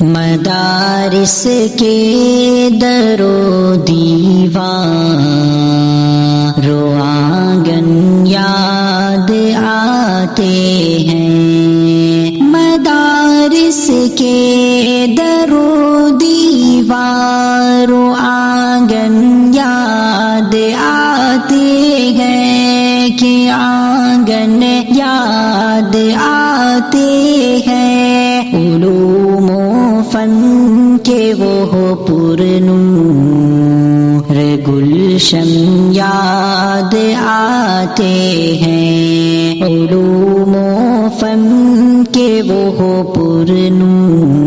مدارس کے در و دیوار و آنگن یاد آتے ہیں، مدارس کے در و دیوار و آنگن یاد آتے ہیں، کہ آنگن یاد آتے ہیں، علوم و فن کے وہ پرنور گلشن یاد آتے ہیں، علوم و فن کے وہ پرنور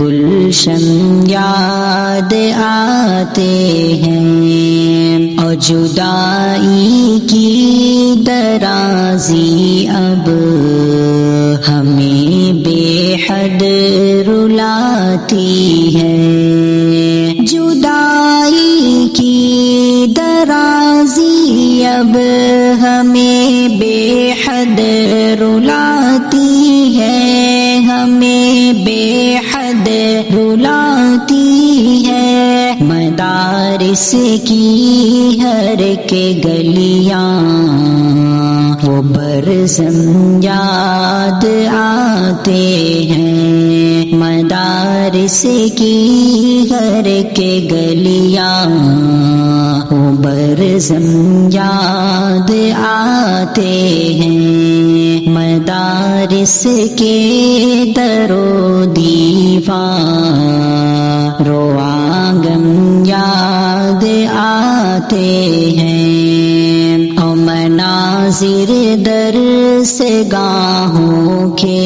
گلشن یاد آتے ہیں، اور جدائی کی درازی اب ہمیں بے حد رلاتی ہے، جدائی کی درازی اب ہمیں بے حد رلاتی ہے، ہمیں بے حد رلاتی ہے، مدارس کی ہر کے گلیاں وہ برزم یاد آتے ہیں، مدارس کی ہر کے گلیاں وہ برزم یاد آتے ہیں، مدارس کے در و دیوار و آنگن یاد آتے ہیں، اور مناظر درس گاہوں کے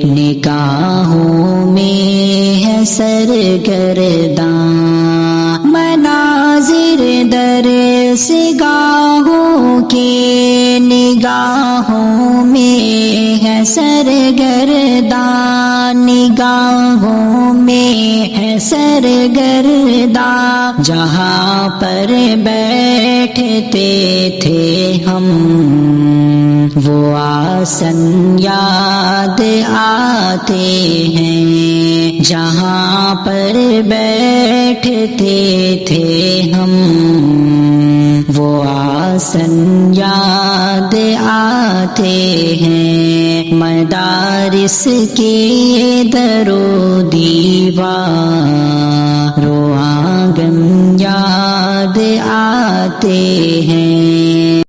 نگاہوں میں ہے سرگرداں، مناظر درس گاہوں کے نگاہوں میں ہے سرگرداں، نگاہوں میں ہے سرگرداں، جہاں پر بیٹھتے تھے ہم وہ آسن یاد آتے ہیں، جہاں پر بیٹھتے تھے ہم وہ آسن یاد آتے ہیں، مدارس کے در و دیوار و آنگن یاد آتے ہیں۔